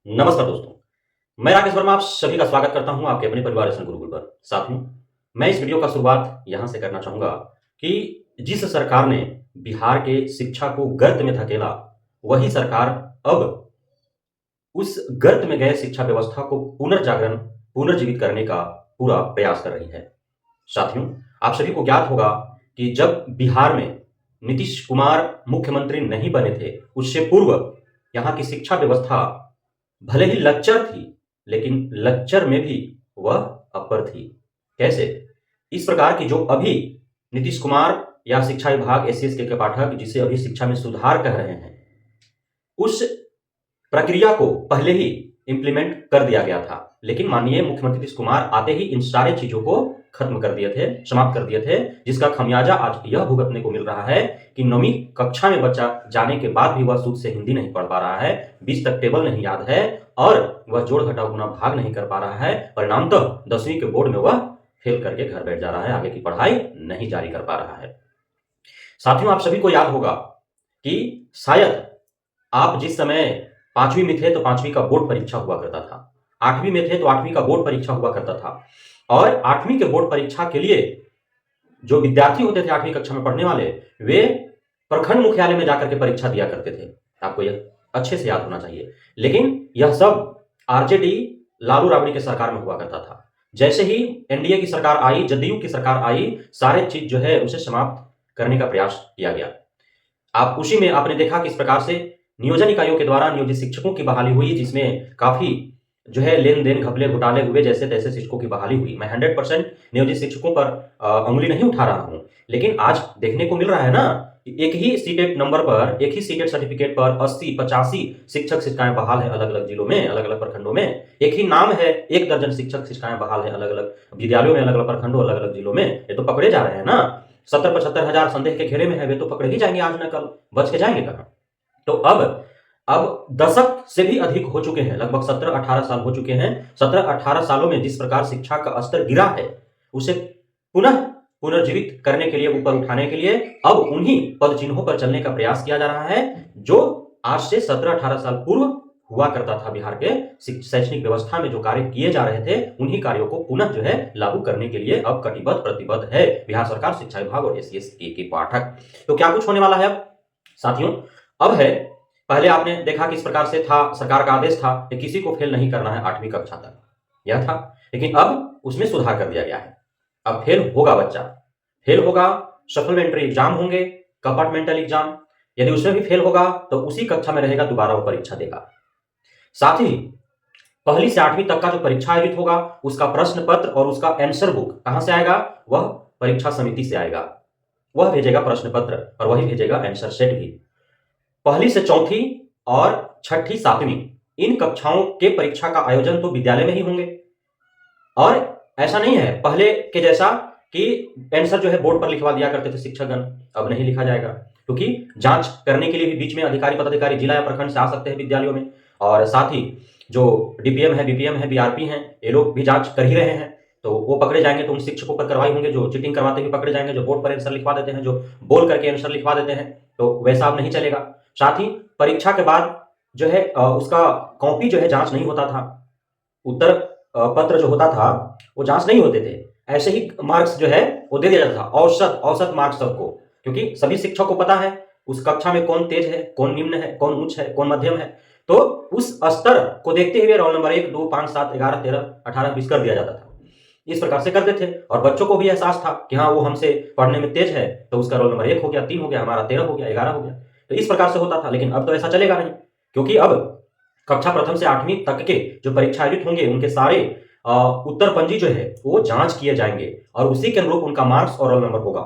नमस्कार दोस्तों, मैं राकेश वर्मा आप सभी का स्वागत करता हूं आपके अपने परिवार एसएन गुरुकुल पर। साथियों, मैं इस वीडियो का शुरुआत यहां से करना चाहूंगा कि जिस सरकार ने बिहार के शिक्षा को गर्त में धकेला, वही सरकार अब उस गर्त में गए शिक्षा व्यवस्था को पुनर्जागरण, पुनर्जीवित करने का पूरा प्रयास कर रही है। साथियों, आप सभी को ज्ञात होगा कि जब बिहार में नीतीश कुमार मुख्यमंत्री नहीं बने थे, उससे पूर्व यहाँ की शिक्षा व्यवस्था भले ही लच्चर थी, लेकिन लच्चर में भी वह अपर थी। कैसे? इस प्रकार की जो अभी नीतीश कुमार या शिक्षा विभाग एससीएस के पाठक जिसे अभी शिक्षा में सुधार कह रहे हैं, उस प्रक्रिया को पहले ही इंप्लीमेंट कर दिया गया था। लेकिन माननीय मुख्यमंत्री नीतीश कुमार आते ही इन सारे चीजों को खत्म कर दिए थे, समाप्त कर दिए थे, जिसका खमियाजा आज यह भुगतने को मिल रहा है कि 9वीं कक्षा में बच्चा जाने के बाद भी वह शुद्ध से हिंदी नहीं पढ़ पा रहा है, 20 तक टेबल नहीं याद है और वह जोड़ घटाव गुणा भाग नहीं कर पा रहा है। परिणामतः 10वीं के बोर्ड में वह फेल करके घर बैठ जा रहा है, आगे की पढ़ाई नहीं जारी कर पा रहा है। साथियों, आप सभी को याद होगा कि शायद आप जिस समय 5वीं में थे तो 5वीं का बोर्ड परीक्षा हुआ करता था, 8वीं में थे तो 8वीं का बोर्ड परीक्षा हुआ करता था और 8वीं के बोर्ड परीक्षा के लिए जो विद्यार्थी होते थे 8वीं कक्षा में पढ़ने वाले, वे प्रखंड मुख्यालय में जाकर के परीक्षा दिया करते थे। आपको यह अच्छे से याद होना चाहिए। लेकिन यह सब आरजेडी लालू राबड़ी की सरकार में हुआ करता था। जैसे ही एनडीए की सरकार आई, जदयू की सरकार आई, सारे चीज जो है उसे समाप्त करने का प्रयास किया गया। आप उसी में आपने देखा किस प्रकार से नियोजन इकाइयों के द्वारा नियोजित शिक्षकों की बहाली हुई, जिसमें काफी जो है लेन-देन, घपले, घोटाले हुए, जैसे-तैसे शिक्षकों की बहाली हुई। मैं 100% नियोजित शिक्षकों पर उँगली नहीं उठा रहा हूं, लेकिन आज देखने को मिल रहा है ना कि एक ही सीटेट नंबर पर, एक ही सीटेट सर्टिफिकेट पर 80-85 शिक्षक-शिक्षिकाएं बहाल हैं अलग-अलग जिलों में, अलग-अलग प्रखंडों में। एक ही नाम है, 1 दर्जन शिक्षक-शिक्षिकाएं बहाल हैं अलग-अलग विद्यालयों में, अलग-अलग प्रखंडों, अलग-अलग जिलों में। ये तो पकड़े जा रहे हैं ना। 70-75 हजार संदेह के घेरे में है, वे तो पकड़े ही जाएंगे आज न कल, बच के जाएंगे कहां? तो अब दशक से भी अधिक हो चुके हैं, लगभग 17-18 साल हो चुके हैं। 17-18 सालों में जिस प्रकार शिक्षा का स्तर गिरा है, उसे पुनः पुनर्जीवित करने के लिए, ऊपर उठाने के लिए अब उन्हीं पद चिन्हों पर चलने का प्रयास किया जा रहा है, जो आज से 17-18 साल पूर्व हुआ करता था। बिहार के शैक्षणिक व्यवस्था में जो कार्य किए जा रहे थे, उन्हीं कार्यों को पुनः जो है लागू करने के लिए अब कटिबद्ध, प्रतिबद्ध है बिहार सरकार, शिक्षा विभाग और एससीएस के पाठक। तो क्या कुछ होने वाला है अब? साथियों, अब है, पहले आपने देखा किस प्रकार से था, सरकार का आदेश था कि किसी को फेल नहीं करना है 8वीं कक्षा तक, यह था। लेकिन अब उसमें सुधार कर दिया गया है। अब फेल होगा बच्चा, फेल होगा, सप्लीमेंट्री एग्जाम होंगे, कंपार्टमेंटल एग्जाम, यदि उसमें भी फेल होगा तो उसी कक्षा में रहेगा, दोबारा वो परीक्षा देगा। साथ ही 1ली से 8वीं तक का जो परीक्षा आयोजित होगा, उसका प्रश्न पत्र और उसका आंसर बुक कहां से आएगा? वह परीक्षा समिति से आएगा। वह भेजेगा प्रश्न पत्र और वही भेजेगा आंसर सेट भी। 1ली से 4थी और 6ठी 7वीं इन कक्षाओं के परीक्षा का आयोजन तो विद्यालय में ही होंगे। और ऐसा नहीं है पहले के जैसा कि आंसर जो है बोर्ड पर लिखवा दिया करते थे शिक्षकगण, अब नहीं लिखा जाएगा, क्योंकि जांच करने के लिए भी बीच में अधिकारी, पदाधिकारी जिला या प्रखंड से आ सकते हैं विद्यालयों में। और साथ ही जो डीपीएम है, बीपीएम है, बीआरपी हैं, ये लोग भी जांच कर ही रहे हैं। तो वो पकड़े जाएंगे तो उन शिक्षकों पर कार्रवाई होंगे जो चीटिंग करवाते हुए पकड़े जाएंगे, जो बोर्ड पर आंसर लिखवा देते हैं, जो बोल करके आंसर लिखवा देते हैं, तो वैसा अब नहीं चलेगा। साथ ही परीक्षा के बाद जो है उसका कॉपी जो है जांच नहीं होता था, उत्तर पत्र जो होता था वो जांच नहीं होते थे, ऐसे ही मार्क्स जो है वो दे दिया जाता था, औसत मार्क्स सबको, क्योंकि सभी शिक्षक को पता है उस कक्षा में कौन तेज है, कौन निम्न है, कौन उच्च है, कौन मध्यम है। तो उस स्तर को देखते हुए रोल नंबर 1, 2, 5, 7, 11, 13, 18, 20 कर दिया जाता था। इस प्रकार से करते थे और बच्चों को भी एहसास था कि हाँ वो हमसे पढ़ने में तेज है, तो उसका रोल नंबर 1 हो गया, 3 हो गया, हमारा 13 हो गया, 11 हो गया। तो इस प्रकार से होता था। लेकिन अब तो ऐसा चलेगा नहीं, क्योंकि अब कक्षा प्रथम से 8वीं तक के जो परीक्षा आयोजित होंगे, उनके सारे उत्तर पंजी जो है वो जांच किए जाएंगे और उसी के अनुरूप उनका मार्क्स और रोल नंबर होगा।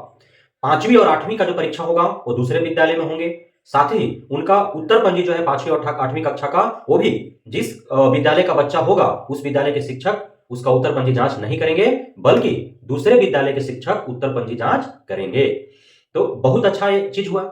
5वीं और 8वीं का जो परीक्षा होगा वो दूसरे विद्यालय में होंगे। साथ ही उनका उत्तर पंजी जो है 5वीं और 8वीं कक्षा का, वो भी जिस विद्यालय का बच्चा होगा उस विद्यालय के शिक्षक उसका उत्तर पंजी जांच नहीं करेंगे, बल्कि दूसरे विद्यालय के शिक्षक उत्तर पंजी जांच करेंगे। तो बहुत अच्छा ये चीज हुआ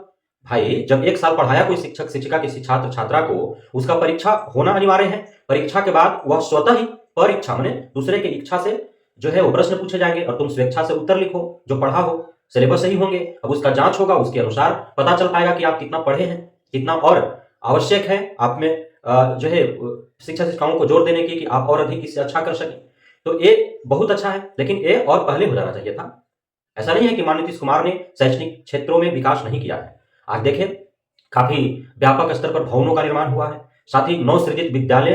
भाई। जब 1 साल पढ़ाया कोई शिक्षक शिक्षिका किसी छात्र छात्रा को, उसका परीक्षा होना अनिवार्य है। परीक्षा के बाद वह स्वतः ही परीक्षा माने दूसरे की इच्छा से जो है वो प्रश्न पूछे जाएंगे और तुम स्वेच्छा से उत्तर लिखो, जो पढ़ा हो, सिलेबस सही होंगे। अब उसका जांच होगा, उसके अनुसार पता चल पाएगा कि आप कितना पढ़े हैं, कितना और आवश्यक है आप में जो है शिक्षा शिक्षाओं को जोर देने की कि आप और अधिक इससे अच्छा कर सकें। तो ये बहुत अच्छा है, लेकिन ये और पहले हो जाना चाहिए था। ऐसा नहीं है कि माननीय नीतीश कुमार ने शैक्षणिक क्षेत्रों में विकास नहीं किया है। आज देखें, काफी व्यापक स्तर पर भवनों का निर्माण हुआ है, साथ ही नवसृजित विद्यालय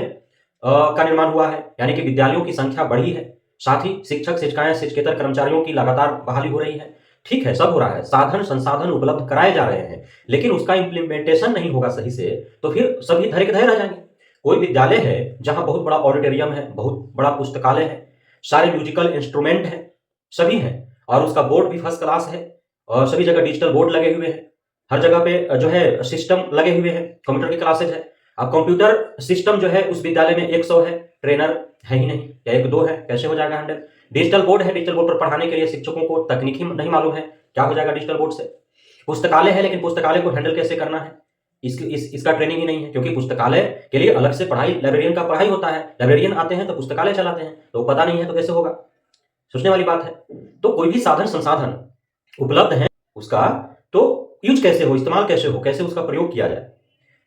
का निर्माण हुआ है, यानी कि विद्यालयों की संख्या बढ़ी है। साथ ही शिक्षक शिक्षिकाएं शिक्षकेतर कर्मचारियों की लगातार बहाली हो रही है। ठीक है, सब हो रहा है, साधन संसाधन उपलब्ध कराए जा रहे हैं, लेकिन उसका इम्प्लीमेंटेशन नहीं होगा सही से, तो फिर सभी धरे के धरे रह जाएंगे। कोई विद्यालय है जहां बहुत बड़ा ऑडिटोरियम है, बहुत बड़ा पुस्तकालय है, सारे म्यूजिकल इंस्ट्रूमेंट हैं, सभी हैं, और उसका बोर्ड भी फर्स्ट क्लास है, और सभी जगह डिजिटल बोर्ड लगे हुए हैं, हर जगह पे जो है सिस्टम लगे हुए हैं, कंप्यूटर की क्लासेज है। अब कंप्यूटर सिस्टम जो है उस विद्यालय में 100 है, ट्रेनर है ही नहीं, या 1-2 है, कैसे हो जाएगा हैंडल? डिजिटल बोर्ड है, डिजिटल बोर्ड पर पढ़ाने के लिए शिक्षकों को तकनीकी नहीं मालूम है, क्या हो जाएगा डिजिटल बोर्ड से? पुस्तकालय है, लेकिन पुस्तकालय को हैंडल कैसे करना है, इसका ट्रेनिंग ही नहीं है, क्योंकि पुस्तकालय के लिए अलग से पढ़ाई, लाइब्रेरियन का पढ़ाई होता है, लाइब्रेरियन आते हैं तो पुस्तकालय चलाते हैं, तो पता नहीं है तो कैसे होगा? सोचने वाली बात है। तो कोई भी साधन संसाधन उपलब्ध है उसका, तो यूज कैसे हो, इस्तेमाल कैसे हो, कैसे उसका प्रयोग किया जाए,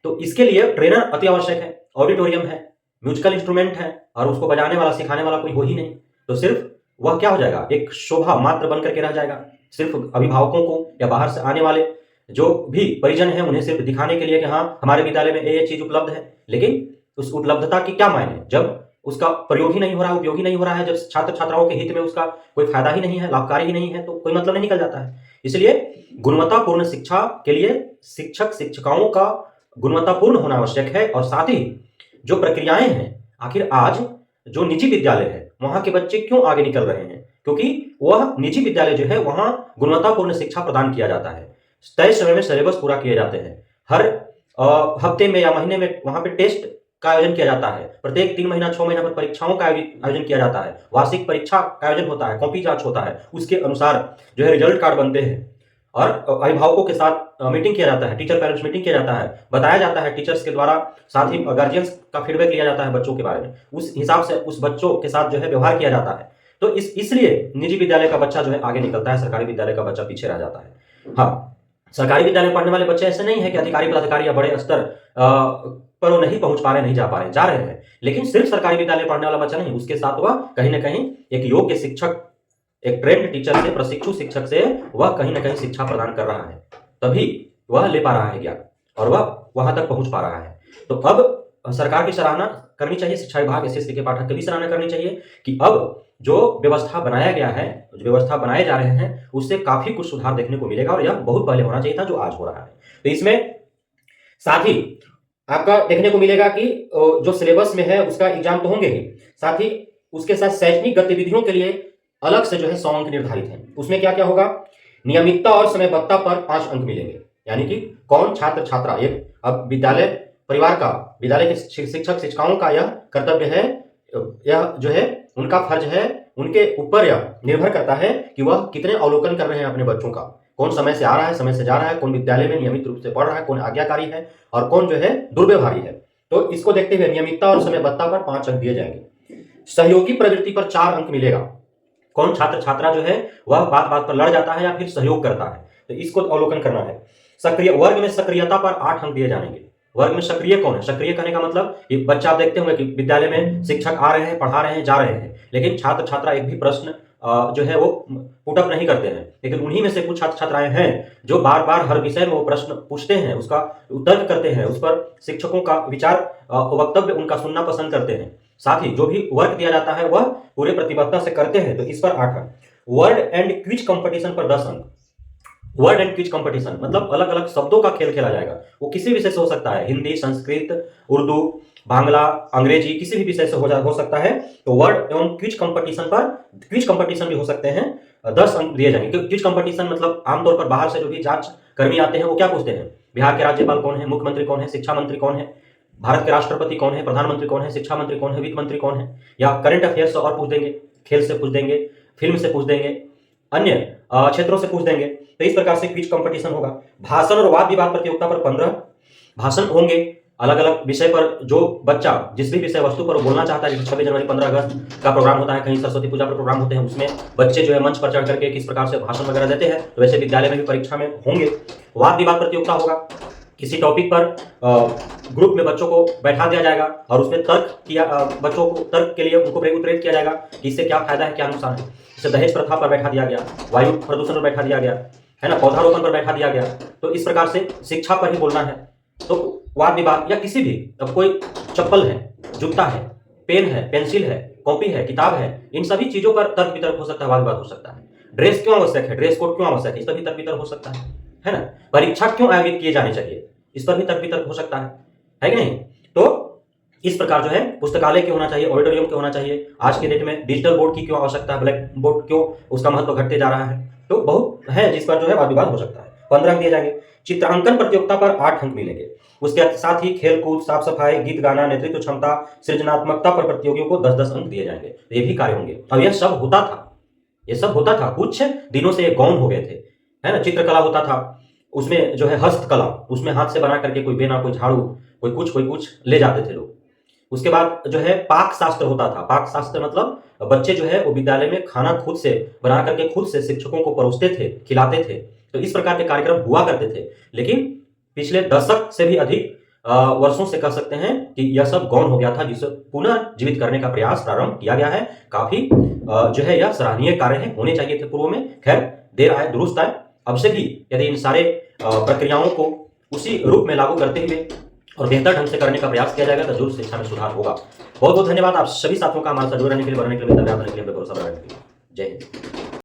तो इसके लिए ट्रेनर अति आवश्यक है, ऑडिटोरियम है, म्यूजिकल इंस्ट्रूमेंट है, और उसको बजाने वाला सिखाने वाला कोई हो ही नहीं, तो सिर्फ वह क्या हो जाएगा, एक शोभा मात्र बन करके रह जाएगा। सिर्फ अभिभावकों को या बाहर से आने वाले जो भी परिजन हैं उन्हें सिर्फ दिखाने के लिए कि हाँ हमारे विद्यालय में ये चीज उपलब्ध है, लेकिन उस उपलब्धता की क्या मायने जब उसका प्रयोग ही नहीं हो रहा है, उपयोग ही नहीं हो रहा है, जब छात्र छात्राओं के हित में उसका कोई फायदा ही नहीं है, लाभकारी ही नहीं है, तो कोई मतलब नहीं निकल जाता है। इसलिए गुणवत्तापूर्ण शिक्षा के लिए शिक्षक शिक्षिकाओं का गुणवत्तापूर्ण होना आवश्यक है, और साथ ही जो प्रक्रियाएं हैं, आखिर आज जो निजी विद्यालय है वहां के बच्चे क्यों आगे निकल रहे हैं, क्योंकि वह निजी विद्यालय जो है वहां गुणवत्तापूर्ण शिक्षा प्रदान किया जाता है, तय समय में सिलेबस पूरा किए जाते हैं, हर हफ्ते में या महीने में वहां पे टेस्ट का आयोजन किया जाता है, प्रत्येक 3 महीना 6 महीना पर परीक्षाओं का आयोजन किया जाता है, वार्षिक परीक्षा का आयोजन होता है, कॉपी जांच होता है, उसके अनुसार जो है रिजल्ट कार्ड बनते हैं, और अभिभावकों के साथ मीटिंग किया जाता है, टीचर पेरेंट्स मीटिंग किया जाता है, बताया जाता है टीचर्स के द्वारा, साथ ही गार्जियंस का फीडबैक लिया जाता है बच्चों के बारे में, उस हिसाब से उस बच्चों के साथ जो है व्यवहार किया जाता है। तो इसलिए निजी विद्यालय का बच्चा जो है आगे निकलता है, सरकारी विद्यालय का बच्चा पीछे रह जाता है। हाँ, सरकारी विद्यालय में पढ़ने वाले बच्चे ऐसे नहीं है कि अधिकारी पदाधिकारी या बड़े स्तर पर वो नहीं पहुंच पा रहे, नहीं जा पा रहे, जा रहे हैं, लेकिन सिर्फ सरकारी विद्यालय पढ़ने वाला बच्चा नहीं, उसके साथ वह कहीं ना कहीं एक योग्य शिक्षक, एक ट्रेंड टीचर से, प्रशिक्षु शिक्षक से वह कहीं ना कहीं शिक्षा प्रदान कर रहा है, तभी वह ले पा रहा है ज्ञान, और वह वहां तक पहुंच पा रहा है। तो अब सरकार की सराहना करनी चाहिए, शिक्षा विभाग एसएससी के पाठक की भी सराहना करनी चाहिए कि अब जो व्यवस्था बनाया गया है, जो व्यवस्था बनाए जा रहे हैं, उससे काफी कुछ सुधार देखने को मिलेगा, और यह बहुत पहले होना चाहिए था जो आज हो रहा है। तो इसमें साथ ही आपका देखने को मिलेगा कि जो सिलेबस में है उसका एग्जाम तो होंगे ही, साथ ही उसके साथ शैक्षणिक गतिविधियों के लिए अलग से जो है 100 अंक निर्धारित हैं। उसमें क्या क्या होगा, नियमितता और समयबद्धता पर 5 अंक मिलेंगे, यानी कि कौन छात्र छात्रा, एक अब विद्यालय परिवार का, विद्यालय के शिक्षक शिक्षिकाओं का यह कर्तव्य है, यह जो है उनका फर्ज है, उनके ऊपर यह निर्भर करता है कि वह कितने अवलोकन कर रहे हैं अपने बच्चों का, कौन समय से आ रहा है, समय से जा रहा है, कौन विद्यालय में नियमित रूप से पढ़ रहा है, कौन आज्ञाकारी है, और कौन जो है दुर्व्यवहारी है। तो इसको देखते हुए नियमितता और समयबद्धता पर 5 अंक दिए जाएंगे। सहयोगी प्रवृत्ति पर 4 अंक मिलेगा, कौन छात्र छात्रा जो है वह बात बात पर लड़ जाता है या फिर सहयोग करता है, तो इसको अवलोकन करना है। सक्रिय वर्ग में सक्रियता पर 8 अंक दिए जाएंगे। वर्ग में सक्रिय कौन है, सक्रिय कहने का मतलब ये बच्चा आप देखते होंगे कि विद्यालय में शिक्षक आ रहे हैं, पढ़ा रहे हैं, जा रहे हैं, लेकिन छात्र छात्रा एक भी प्रश्न जो है वो पुटअप नहीं करते हैं, लेकिन उन्हीं में से कुछ छात्र छात्राएं हैं जो बार बार हर विषय में वो प्रश्न पूछते हैं, उसका तर्क करते हैं, उस पर शिक्षकों का विचार वक्तव्य उनका सुनना पसंद करते हैं, साथ ही जो भी वर्क दिया जाता है वह पूरे प्रतिबद्धता से करते हैं, तो इस पर 8 अंक। वर्ड एंड क्विज कंपटीशन पर 10 अंक। वर्ड एंड क्विज कंपटीशन मतलब अलग अलग शब्दों का खेल खेला जाएगा, वो किसी विषय से हो सकता है, हिंदी, संस्कृत, उर्दू, बांग्ला, अंग्रेजी, किसी भी विषय से हो सकता है। तो वर्ड एवं क्विज कंपटीशन भी हो सकते हैं, 10 अंक दिए जाएंगे। क्विज कंपटीशन मतलब आमतौर पर बाहर से जो भी जांच कर्मी आते हैं वो क्या पूछते हैं, बिहार के राज्यपाल कौन है, मुख्यमंत्री कौन है, शिक्षा मंत्री कौन है, भारत के राष्ट्रपति कौन है, प्रधानमंत्री कौन है, शिक्षा मंत्री कौन है, वित्त मंत्री कौन है, या करंट अफेयर्स से और पूछ देंगे, खेल से पूछ देंगे, फिल्म से पूछ देंगे, अन्य क्षेत्रों से पूछ देंगे। तो इस प्रकार से क्विज कंपटीशन होगा। भाषण और वाद विवाद प्रतियोगिता पर 15 भाषण होंगे, अलग अलग विषय पर जो बच्चा जिस भी विषय वस्तु पर बोलना चाहता है, जैसे 26 जनवरी 15 अगस्त का प्रोग्राम होता है, कहीं सरस्वती पूजा पर प्रोग्राम होते हैं, उसमें बच्चे जो है मंच पर चढ़ करके किस प्रकार से भाषण वगैरह देते हैं, तो वैसे विद्यालय में भी परीक्षा में होंगे। वाद विवाद प्रतियोगिता होगा किसी टॉपिक पर ग्रुप में बच्चों को बैठा दिया जाएगा और उसमें बच्चों को तर्क के लिए उनको प्रेरित किया जाएगा कि इससे क्या फायदा है, क्या नुकसान है। जैसे दहेज प्रथा पर बैठा दिया गया, वायु प्रदूषण पर बैठा दिया गया, है ना, पौधारोपण पर बैठा दिया गया। तो इस प्रकार से शिक्षा पर ही बोलना है। तो वाद विवाद या किसी भी, अब कोई चप्पल है, जूता है, पेन है, पेंसिल है, कॉपी है, किताब है, इन सभी चीजों पर तर्क वितर्क हो सकता है, वाद विवाद हो सकता है। ड्रेस क्यों आवश्यक है, ड्रेस कोड क्यों आवश्यक है, इस पर भी तर्क वितर्क हो सकता है ना। परीक्षा क्यों आयोजित किए जाने चाहिए, इस पर भी तर्क वितर्क हो सकता है कि नहीं। तो इस प्रकार जो है पुस्तकालय क्यों होना चाहिए, ऑडिटोरियम क्यों होना चाहिए, आज के डेट में डिजिटल बोर्ड की क्यों आवश्यकता है, ब्लैक बोर्ड क्यों उसका महत्व घटते जा रहा है। तो बहुत है जिस पर जो है वाद विवाद हो सकता है। 15 अंक दिए जाएंगे। चित्रांकन प्रतियोगिता पर 8 अंक मिलेंगे। उसके साथ ही खेल कूद, साफ सफाई, गीत गाना, नेतृत्व क्षमता, सृजनात्मकता पर प्रतियोगियों को 10-10 अंक दिए जाएंगे। ये भी कार्य होंगे। अब यह सब होता था कुछ दिनों से ये गौण हो गए थे, है ना। चित्रकला होता था, उसमें जो है हस्तकला, उसमें हाथ से बना करके कोई बेना, कोई झाड़ू, कोई कुछ ले जाते थे लोग। उसके बाद जो है पाक शास्त्र होता था। पाक शास्त्र मतलब बच्चे जो है वो विद्यालय में खाना खुद से बना करके खुद से शिक्षकों को परोसते थे, खिलाते थे। तो इस प्रकार के कार्यक्रम हुआ करते थे। लेकिन पिछले दशक से भी अधिक वर्षों से कह सकते हैं कि यह सब गौण हो गया था, जिसे पुनर्जीवित करने का प्रयास प्रारंभ किया गया है। काफी जो है यह सराहनीय कार्य है, होने चाहिए थे पूर्व में। खैर, देर आए दुरुस्त आए। अब से भी यदि इन सारे प्रक्रियाओं को उसी रूप में लागू करते हुए और बेहतर ढंग से करने का प्रयास किया जाएगा तो जरूर शिक्षा में सुधार होगा। बहुत बहुत धन्यवाद आप सभी साथियों का हमारे साथ जुड़े रहने के लिए, बढ़ने के लिए, मित्रता रहने के लिए, भरोसा बढ़ाने के लिए। जय हिंद।